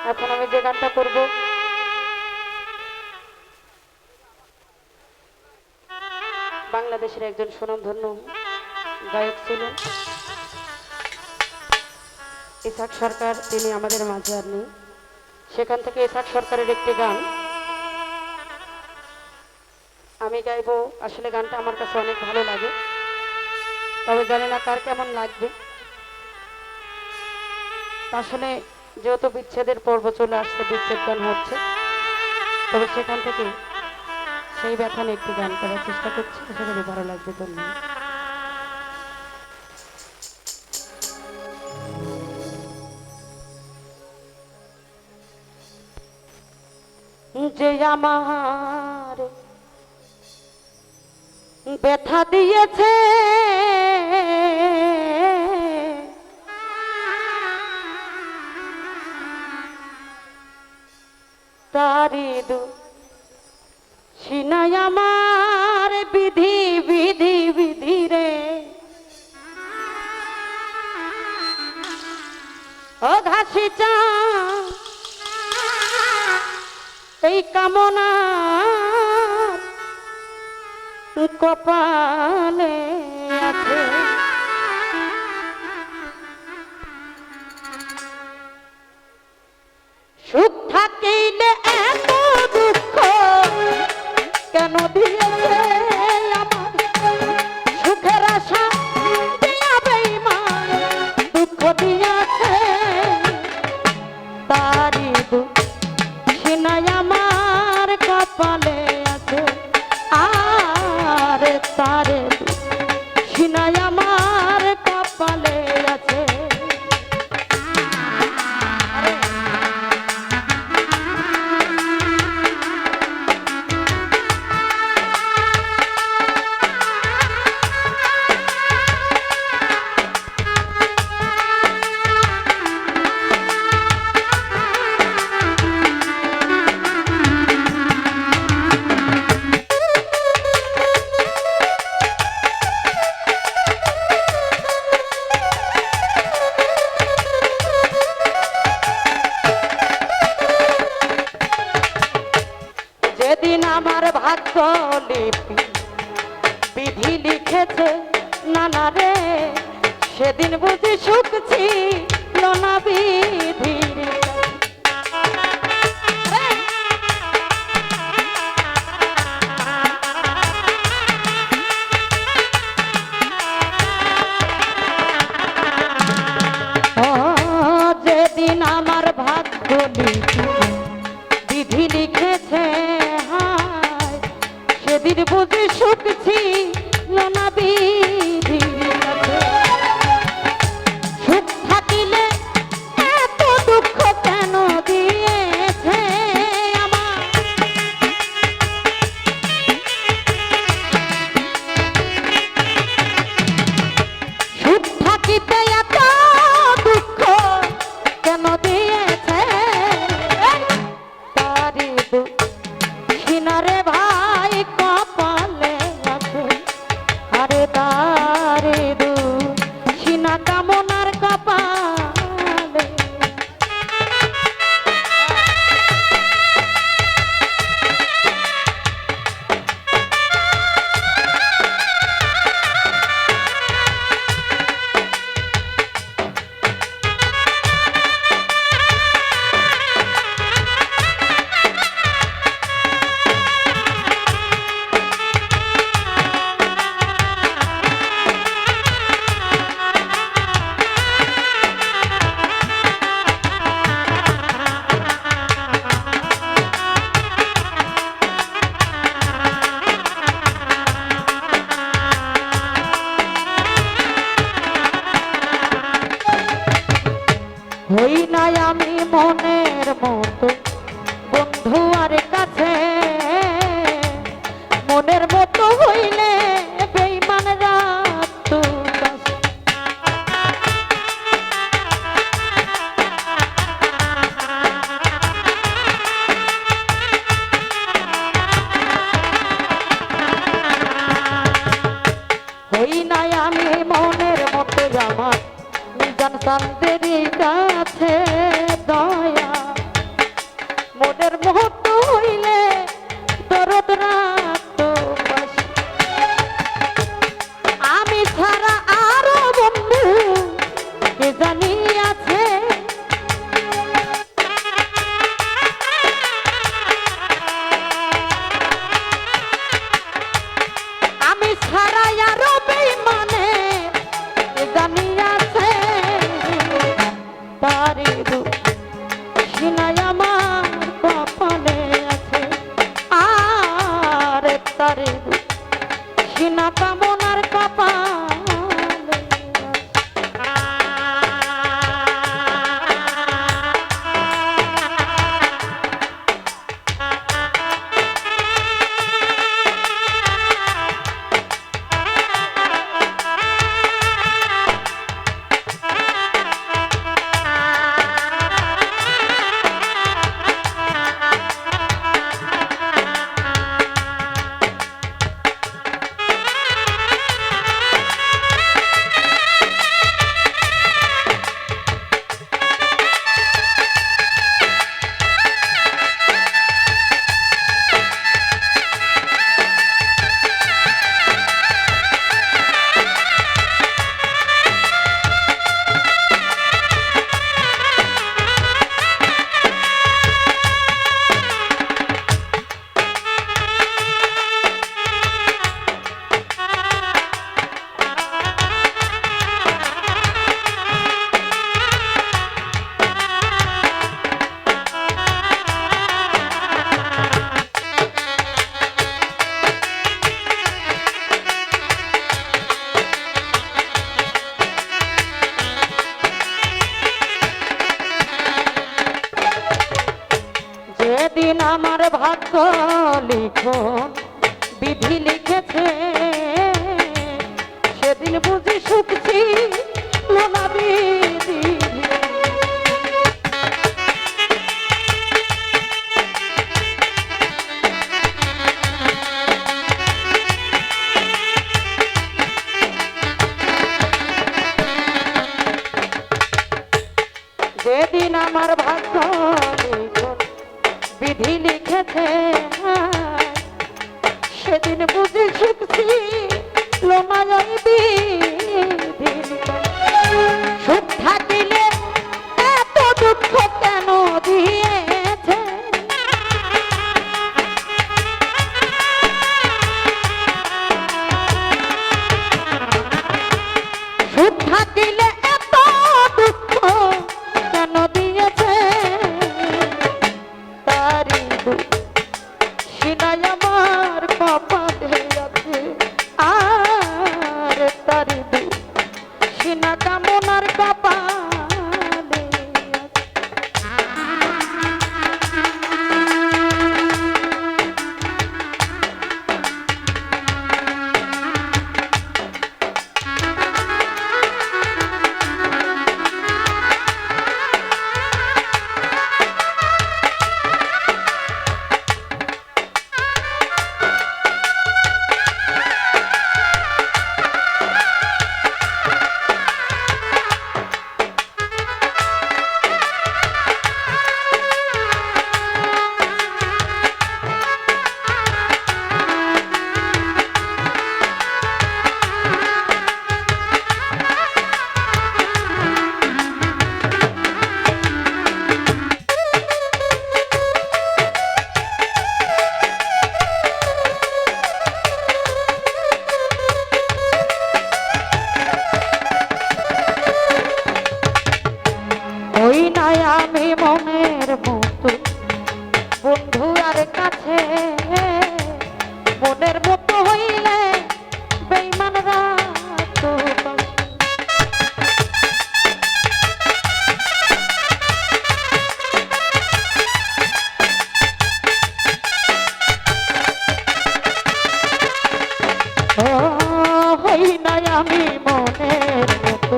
এখন আমি যে গানটা করব বাংলাদেশের একজন সুনামধন্য গায়ক ছিলেন ইসাক সরকার। তিনি আমাদের মাঝে আর নেই। সেখান থেকে ইসাক সরকারের একটি গান আমি গাইবো। আসলে গানটা আমার কাছে অনেক ভালো লাগে, তবে জানি না কার কেমন লাগবে। আসলে যেহেতু বিচ্ছেদের পর্ব চলে আসছে, বিচ্ছেদ গান হচ্ছে, তবে সেখান থেকে সেই ব্যথা নিয়ে একটি গান করার চেষ্টা করছি। আশা করি ভালো লাগবে। ধন্যবাদ। যে আমার ব্যথা দিয়েছে তারি সিনাই আমার বিধি বিধি বিধি রে ও ঘাসি চা এই কামনা কপালে আছে। সুখ থাকিলে এত দুঃখ কেন দিয়েছে আমার সুখের আশা দিয়া বেঈমান দুঃখ দিয়েছে তারি সিনাই আমার কপালে আছে। আর তারে সিনাই আমার কপালে আছে। যেদিন আমার ভাগ্য লিপি বিধি লিখেছে নানা রে, সেদিন বুঝি সুখ ছিল না বিধির। যেদিন আমার ভাগ্য লিপি বিধি লিখেছে সেদিন বুঝি সুখ ছিল না বিধির কাছে। সুখ থাকিলে এত দুঃখ কেন দিয়েছে আমার সুখ থাকিতে এত দুঃখ কেন দিয়েছে তারি সিনারে ভাই কপালে আছে। আরে তারে সিনা কামনার কপালে। হই নাই আমি মনের মতো বন্ধু আর কাছে, মনের মতো হইলে বেঈমান রাত কাছে। হই নাই আমি মনের মতো আমার জান চাঁদের কাছে দয়া যেদিন আমার ভাগ্য লিখন বিধি লিখেছে সেদিন বুঝি সুখছি লোনা বিধি যেদিন আমার ভাগ্য লিখন বিধি লিখেছে সেদিন বুঝি শিখছি লোমাই বিধি সুখ থাকিলে এত দুঃখ কেন দিয়েছে সুখ থাকিলে এত দুঃখ কেন দিয়েছে তারি সিনাই আমার কপালে আছে আর তারি সিনা কামনার কপালে ওই নাই আমি মনের মতো বন্ধু আর কাছে মনের মতো হইলে বেঈমানরা তো হই নাই আমি মনের মতো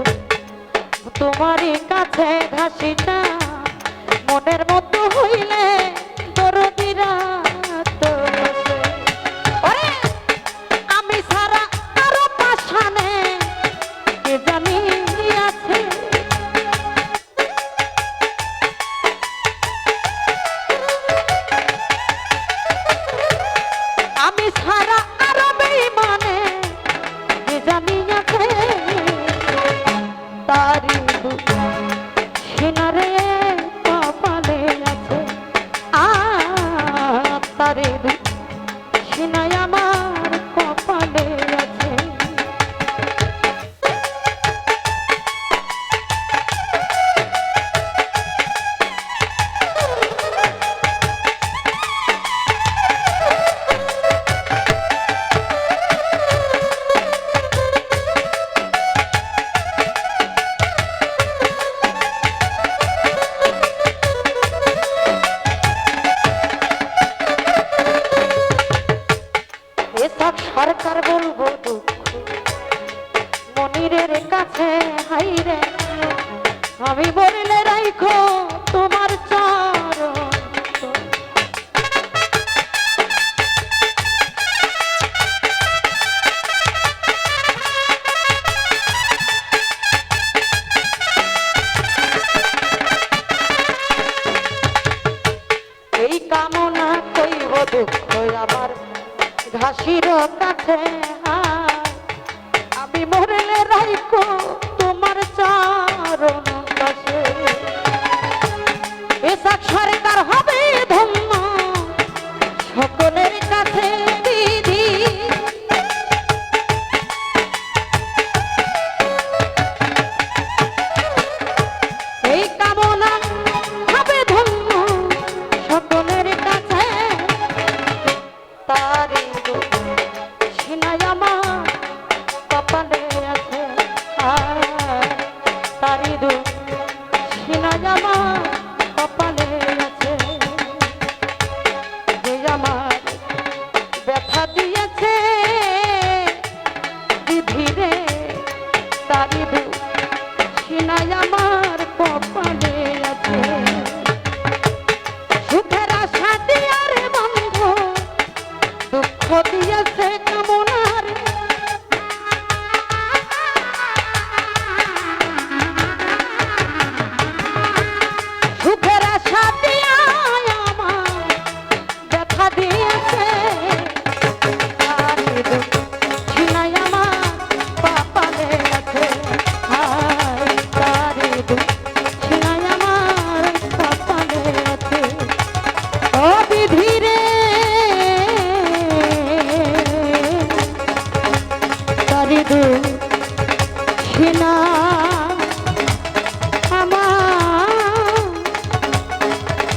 তোমারই কাছে ঘাসিটা মনের মতো হইলে দরদিরা তো আমি সারা আরো পাশানে কে জানি আছে আমি সারা আরো বেঈমানে কে জানি আছে তারি সিনারে কপালে আছে তারে সিনাই আমার কপালে আছে সরকার বলবো দুঃখ মনিরের কাছে হাইরে আমি বললে রাইখো তোমার চরণ এই কামনা কইব দুঃখ আমার ঘাসির কাছে আমি মরলে রাইখো তোমার চরণ কাছে এসব সরকার হবে ধন্য সকলের কাছে বিধি এই কামনা হবে ধন্য সকলের কাছে তারি সিনাই আমার কপালে আছে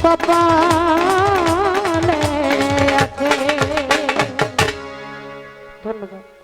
কপালে আছে। ধন্যবাদ।